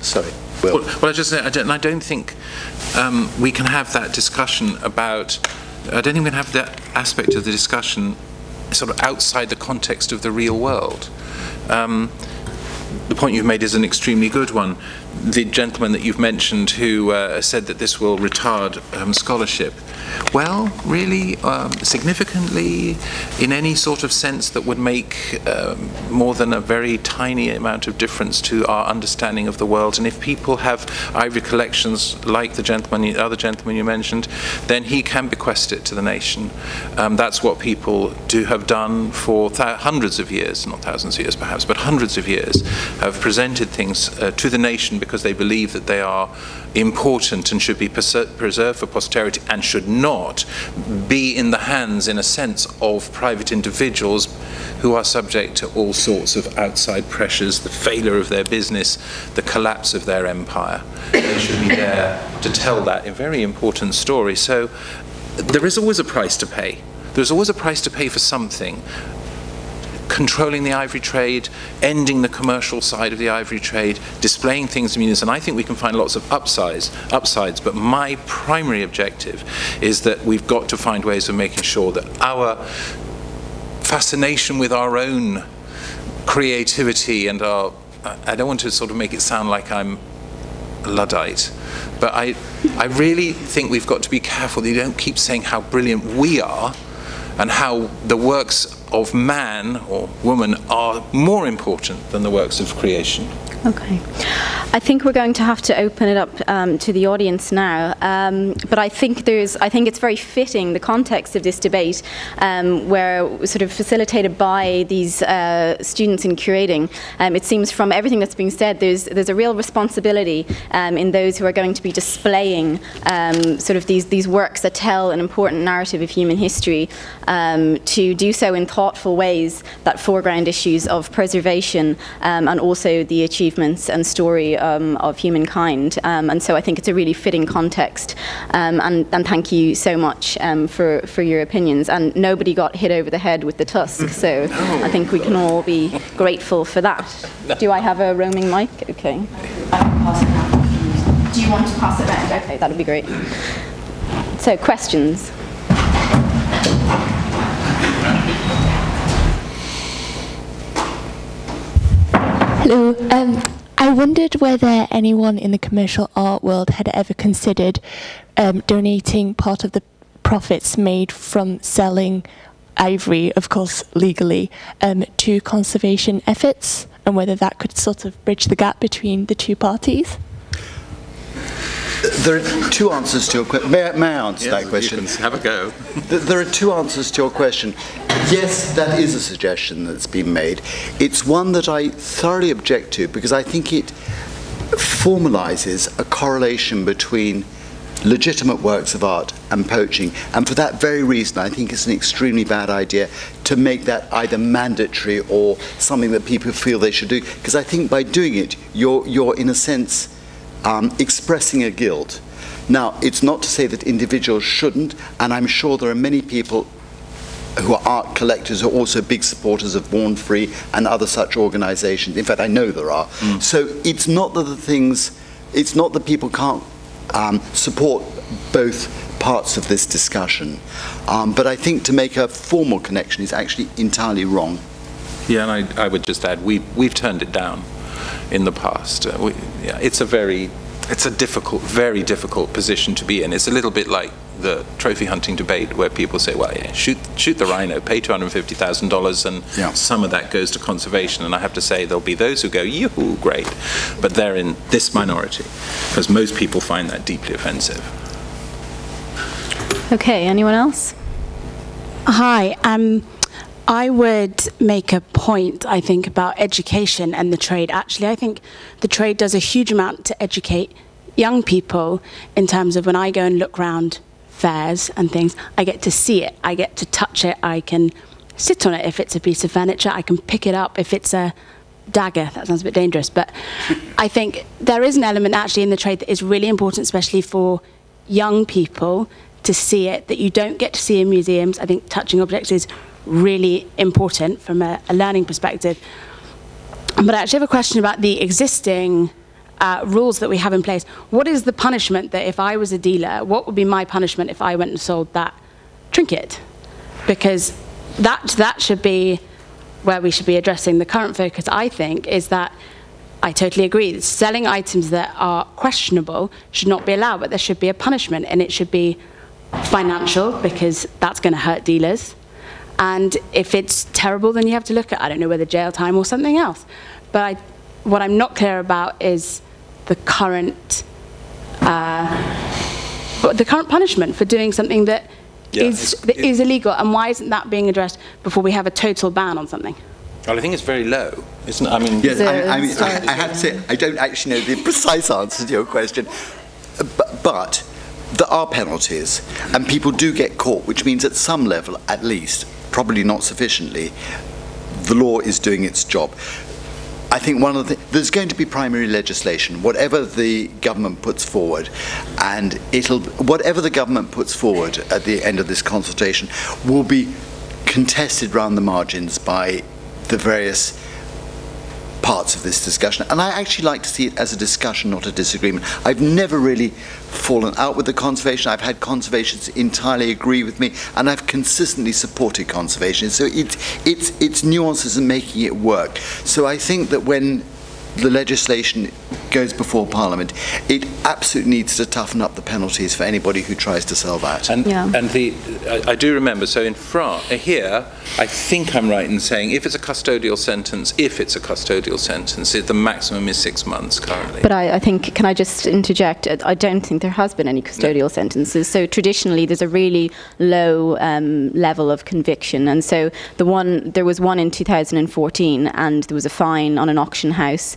Sorry. Well, I don't think we can have that discussion about. I don't think we can have that aspect of the discussion sort of outside the context of the real world. The point you've made is an extremely good one. The gentleman that you've mentioned who said that this will retard scholarship. Well, really, significantly, in any sort of sense that would make more than a very tiny amount of difference to our understanding of the world. And if people have ivory collections like the other gentleman you mentioned, then he can bequest it to the nation. That's what people have done for hundreds of years, not thousands of years perhaps, but hundreds of years, have presented things to the nation because they believe that they are important and should be preserved for posterity and should not be in the hands, in a sense, of private individuals who are subject to all sorts of outside pressures, the failure of their business, the collapse of their empire. They should be there to tell that a very important story. So there is always a price to pay. There's always a price to pay for something. Controlling the ivory trade, ending the commercial side of the ivory trade, displaying things in museums, and I think we can find lots of upsides, but my primary objective is that we've got to find ways of making sure that our fascination with our own creativity and I don't want to sort of make it sound like I'm a Luddite, but I really think we've got to be careful that you don't keep saying how brilliant we are and how the works of man or woman are more important than the works of creation. Okay. I think we're going to have to open it up to the audience now, but I think it's very fitting, the context of this debate, where sort of facilitated by these students in curating. It seems from everything that's being said, there's a real responsibility in those who are going to be displaying sort of these works that tell an important narrative of human history, to do so in thoughtful ways that foreground issues of preservation and also the achievements and story of humankind, and so I think it's a really fitting context, and thank you so much for your opinions, and nobody got hit over the head with the tusk, so I think we can all be grateful for that. Do I have a roaming mic? Okay. I can pass it now. Do you want to pass it around? Okay, that would be great. So, questions? Hello. I wondered whether anyone in the commercial art world had ever considered donating part of the profits made from selling ivory, of course legally, to conservation efforts, and whether that could sort of bridge the gap between the two parties? There are two answers to your question. May I answer that question? You can have a go. There are two answers to your question. Yes, that is a suggestion that's been made. It's one that I thoroughly object to because I think it formalises a correlation between legitimate works of art and poaching, and for that very reason I think it's an extremely bad idea to make that either mandatory or something that people feel they should do, because I think by doing it you're in a sense expressing a guilt. Now, it's not to say that individuals shouldn't, and I'm sure there are many people who are art collectors who are also big supporters of Born Free and other such organisations. In fact, I know there are. So it's not that it's not that people can't support both parts of this discussion, but I think to make a formal connection is actually entirely wrong. Yeah, and I would just add, we've turned it down in the past. It's a very very difficult position to be in. It's a little bit like the trophy hunting debate where people say, well, yeah, shoot the rhino, pay $250,000 and some of that goes to conservation. And I have to say there'll be those who go, yoo-hoo, great. But they're in this minority because most people find that deeply offensive. Okay, anyone else? Hi, I would make a point, I think, about education and the trade. Actually, I think the trade does a huge amount to educate young people in terms of when I go and look around fairs and things, I get to see it, I get to touch it, I can sit on it if it's a piece of furniture, I can pick it up if it's a dagger. That sounds a bit dangerous, but I think there is an element actually in the trade that is really important, especially for young people, to see it, that you don't get to see in museums. I think touching objects is really important from a learning perspective. But I actually have a question about the existing rules that we have in place. What is the punishment that if I was a dealer, what would be my punishment if I went and sold that trinket? Because that should be where we should be addressing. The current focus, I think, is that I totally agree that selling items that are questionable should not be allowed, but there should be a punishment, and it should be financial, because that's going to hurt dealers. And if it's terrible, then you have to look at, I don't know, whether jail time or something else. But what I'm not clear about is the current punishment for doing something that is illegal, and why isn't that being addressed before we have a total ban on something? Well, I think it's very low, isn't it? I mean, yes, I have to say, I don't actually know the precise answer to your question, but there are penalties, and people do get caught, which means at some level, at least, probably not sufficiently, the law is doing its job. I think there's going to be primary legislation, whatever the government puts forward, and whatever the government puts forward at the end of this consultation will be contested round the margins by the various parts of this discussion, and I actually like to see it as a discussion, not a disagreement. I've never really fallen out with the conservation. I've had conservationists entirely agree with me, and I've consistently supported conservation. So it's nuances in making it work. So I think that when the legislation goes before Parliament, it absolutely needs to toughen up the penalties for anybody who tries to sell that. And I do remember, so in France, here, I think I'm right in saying if it's a custodial sentence, the maximum is 6 months currently. But I think, can I just interject? I don't think there has been any custodial sentences. So traditionally, there's a really low level of conviction, and so there was one in 2014, and there was a fine on an auction house,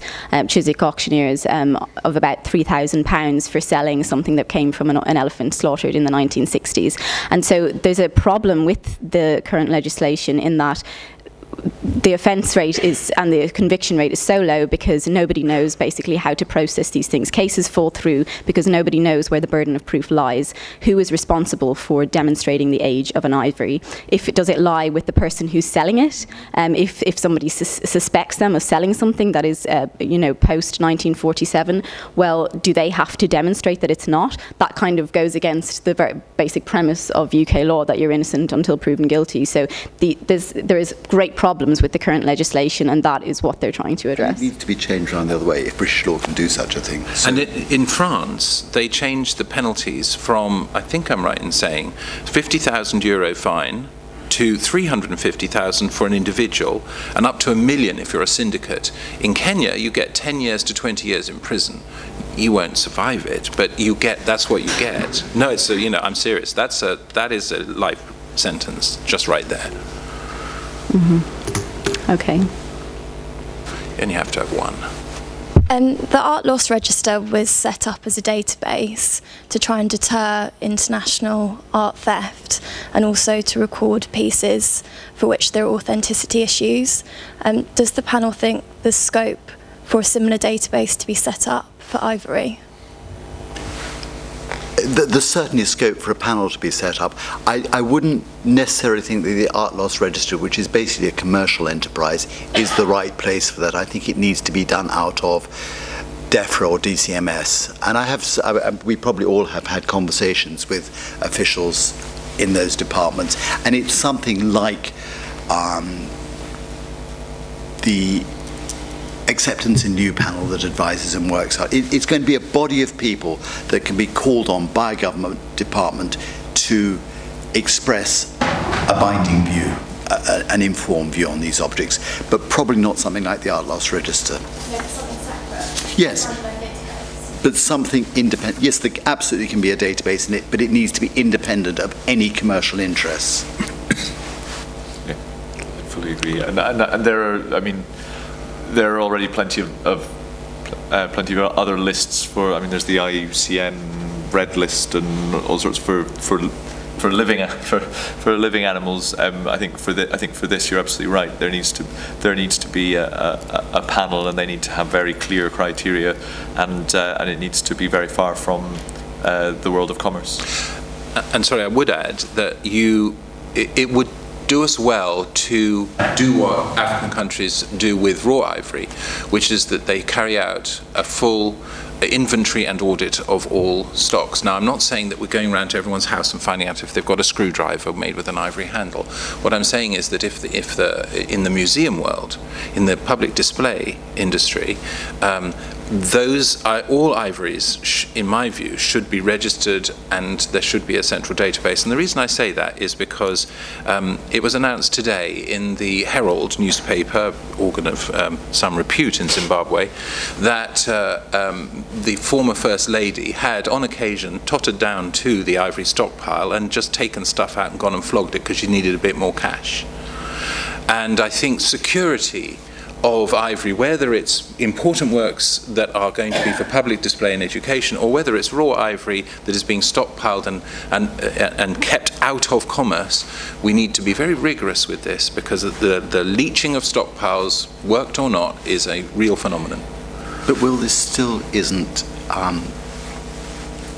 Chiswick Auctioneers, of about £3,000 for selling something that came from an elephant slaughtered in the 1960s. And so there's a problem with the current legislation in that the offence rate and the conviction rate is so low because nobody knows basically how to process these things. Cases fall through because nobody knows where the burden of proof lies. Who is responsible for demonstrating the age of an ivory? Does it lie with the person who's selling it? If somebody suspects them of selling something that is post 1947, well, do they have to demonstrate that it's not? That kind of goes against the very basic premise of UK law that you're innocent until proven guilty. So there is great problems with the current legislation, and that is what they're trying to address. It needs to be changed around the other way if British law can do such a thing. So. And in France, they changed the penalties from, I think I'm right in saying, €50,000 fine to 350,000 for an individual, and up to $1 million if you're a syndicate. In Kenya, you get 10 years to 20 years in prison. You won't survive it, but that's what you get. No, it's I'm serious. That is a life sentence just right there. Mm-hmm. Okay. And you have to have one. The Art Loss Register was set up as a database to try and deter international art theft, and also to record pieces for which there are authenticity issues. Does the panel think there's scope for a similar database to be set up for Ivory? There's certainly scope for a panel to be set up. I wouldn't necessarily think that the Art Loss Register, which is basically a commercial enterprise, is the right place for that. I think it needs to be done out of DEFRA or DCMS. And we probably all have had conversations with officials in those departments. And it's something like the Acceptance in New panel that advises and works out. It's going to be a body of people that can be called on by a government department to express a binding view, an informed view on these objects, but probably not something like the Art Loss Register. Yeah, something separate. Yes. But something independent. Yes, there absolutely can be a database in it, but it needs to be independent of any commercial interests. Yeah, I fully agree. And there are, there are already plenty of other lists for. There's the IUCN Red List and all sorts for living animals. I think for this, you're absolutely right. There needs to be a panel, and they need to have very clear criteria, and it needs to be very far from the world of commerce. And sorry, I would add that it would do us well to do what African countries do with raw ivory, which is that they carry out a full inventory and audit of all stocks. Now, I'm not saying that we're going around to everyone's house and finding out if they've got a screwdriver made with an ivory handle. What I'm saying is that if in the museum world, in the public display industry, all ivories, in my view, should be registered, and there should be a central database. And the reason I say that is because it was announced today in the Herald newspaper, organ of some repute in Zimbabwe, that the former First Lady had, on occasion, tottered down to the ivory stockpile and just taken stuff out and gone and flogged it because she needed a bit more cash. And I think security of ivory, whether it's important works that are going to be for public display and education, or whether it's raw ivory that is being stockpiled and kept out of commerce, we need to be very rigorous with this, because the leaching of stockpiles, worked or not, is a real phenomenon. But Will, this still isn't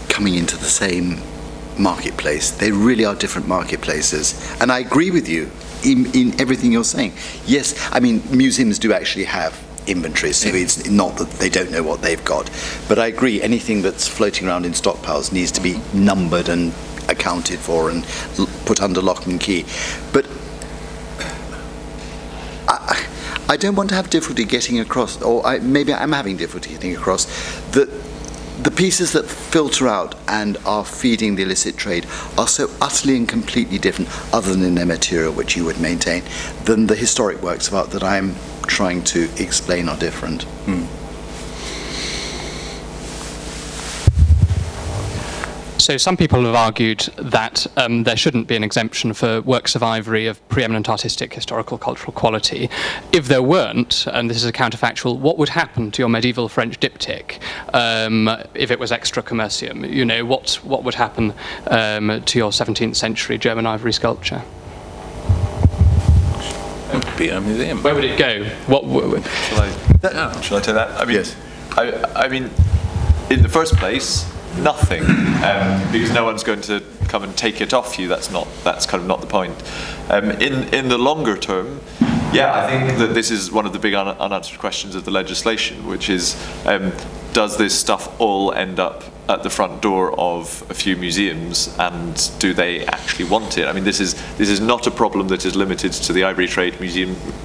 coming into the same marketplace. They really are different marketplaces. And I agree with you in everything you're saying. Yes, museums do actually have inventories, so it's not that they don't know what they've got. But I agree, anything that's floating around in stockpiles needs to be numbered and accounted for and put under lock and key. But I don't want to have difficulty getting across, or maybe I'm having difficulty getting across, that the pieces that filter out and are feeding the illicit trade are so utterly and completely different, other than in their material, which you would maintain, than the historic works of art that I'm trying to explain are different. So some people have argued that there shouldn't be an exemption for works of ivory of preeminent artistic, historical, cultural quality. If there weren't, and this is a counterfactual, what would happen to your medieval French diptych if it was extra commercium? What would happen to your 17th century German ivory sculpture? It would be a museum. Where would it go? Shall I take that? Yes. In the first place, nothing, because no one's going to come and take it off you. That's kind of not the point. In the longer term, I think that this is one of the big unanswered questions of the legislation, which is, does this stuff all end up at the front door of a few museums, and do they actually want it? I mean, this is not a problem that is limited to the ivory trade.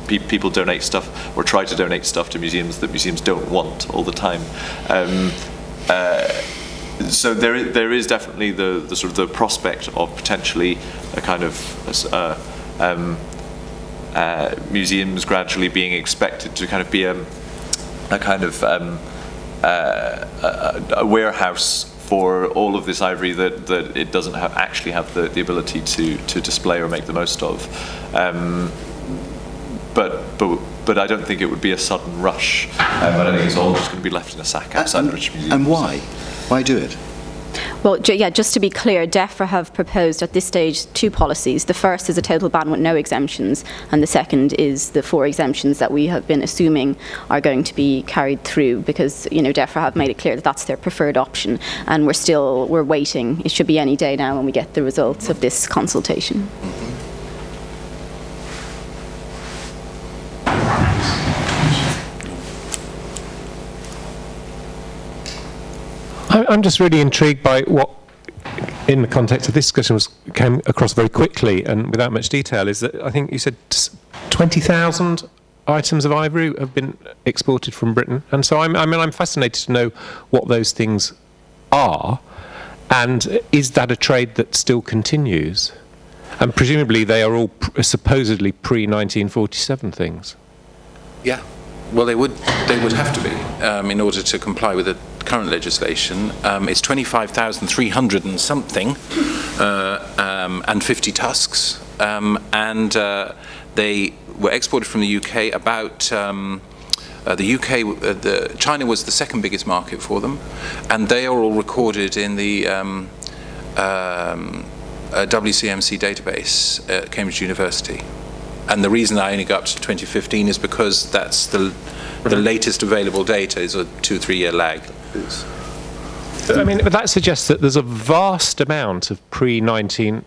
People donate stuff or try to donate stuff to museums that museums don't want all the time. So there is definitely the sort of the prospect of potentially a kind of museums gradually being expected to kind of be a kind of a warehouse for all of this ivory that it doesn't actually have the ability to display or make the most of. But I don't think it would be a sudden rush. I don't think it's all just going to be left in a sack outside the British Museum. And why? Why do it? Well, yeah, just to be clear, DEFRA have proposed at this stage 2 policies. The first is a total ban with no exemptions, and the second is the 4 exemptions that we have been assuming are going to be carried through, because, you know, DEFRA have made it clear that that's their preferred option, and we're waiting. It should be any day now when we get the results of this consultation. I'm just really intrigued by what, in the context of this discussion, came across very quickly and without much detail, is that I think you said 20,000 items of ivory have been exported from Britain. And so I'm fascinated to know what those things are, and is that a trade that still continues? And presumably they are all supposedly pre-1947 things. Yeah. Well, they would have to be in order to comply with the current legislation. It's 25,300 and something, and 50 tusks, and they were exported from the UK. China was the second biggest market for them, and they are all recorded in the WCMC database at Cambridge University. And the reason I only go up to 2015 is because that's the latest available data is a 2-3 year lag. I mean, but that suggests that there's a vast amount of pre-19.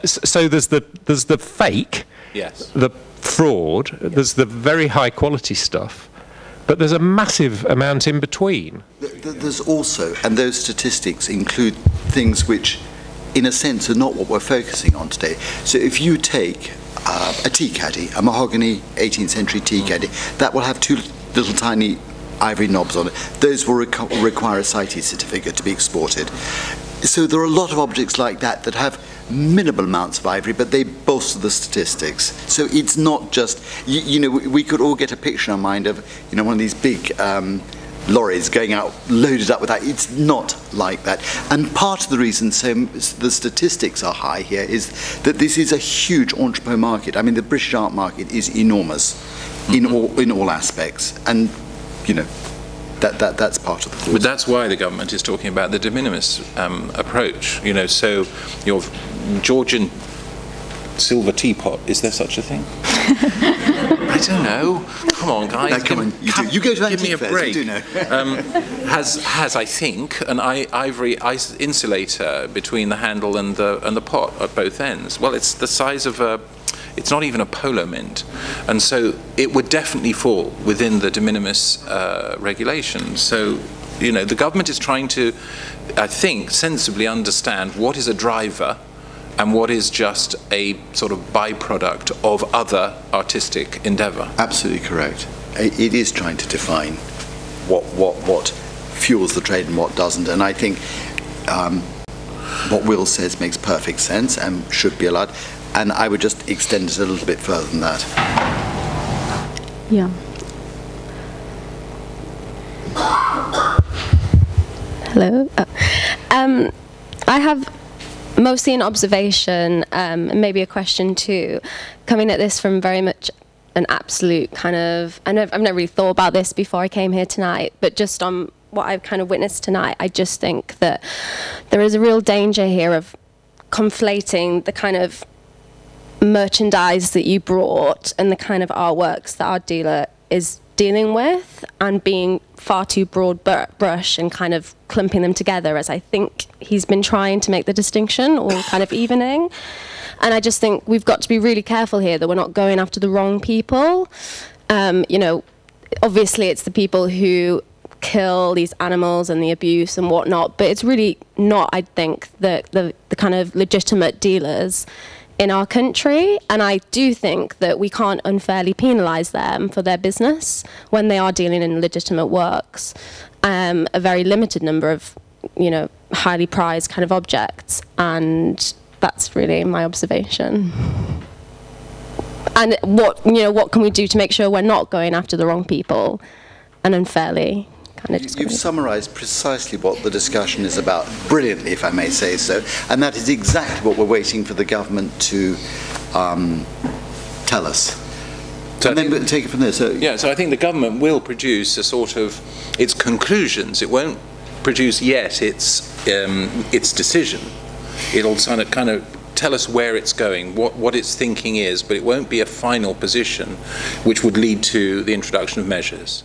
So there's the fake, yes, the fraud. Yes. There's the very high quality stuff, but there's a massive amount in between. There's also, and those statistics include things which, in a sense, are not what we're focusing on today. So if you take a tea caddy, a mahogany 18th century tea caddy, that will have 2 little tiny ivory knobs on it. Those will require a CITES certificate to be exported. So there are a lot of objects like that that have minimal amounts of ivory, but they bolster the statistics. So it's not just, you know, we could all get a picture in our mind of, you know, one of these big lorries going out loaded up with that. It's not like that. And part of the reason the statistics are high here is that this is a huge entrepot market. I mean, the British art market is enormous in all aspects, and you know that's part of the cause. But that's why the government is talking about the de minimis approach. You know, so your Georgian silver teapot, is there such a thing? I don't know. Come on, guys. No, come on, you go to give me a break. You do know. has I think an ivory insulator between the handle and the pot at both ends. Well, it's the size of it's not even a polo mint, and so it would definitely fall within the de minimis regulation. So, you know, the government is trying to, I think, sensibly understand what is a driver and what is just a sort of byproduct of other artistic endeavour. Absolutely correct. It is trying to define what fuels the trade and what doesn't, and I think what Will says makes perfect sense and should be allowed, and I would just extend it a little bit further than that. Yeah. Hello. I have mostly an observation, and maybe a question too, coming at this from very much an absolute kind of, I've never really thought about this before I came here tonight, but just on what I've kind of witnessed tonight, I just think that there is a real danger here of conflating the kind of merchandise that you brought and the kind of artworks that our dealer is dealing with, and being far too broad brush and kind of clumping them together, as I think he's been trying to make the distinction, or kind of evening. And I just think we've got to be really careful here that we're not going after the wrong people. You know, obviously it's the people who kill these animals and the abuse and whatnot, but it's really not, I think, the kind of legitimate dealers in our country. And I do think that we can't unfairly penalise them for their business when they are dealing in legitimate works. A very limited number of, you know, highly prized kind of objects, and that's really my observation. And what can we do to make sure we're not going after the wrong people and unfairly kind of You've summarised precisely what the discussion is about, brilliantly, if I may say so, and that is exactly what we're waiting for the government to tell us. So and then take it from there. So I think the government will produce a sort of its conclusions. It won't produce yet its decision. It'll kind of tell us where it's going, what its thinking is, but it won't be a final position which would lead to the introduction of measures.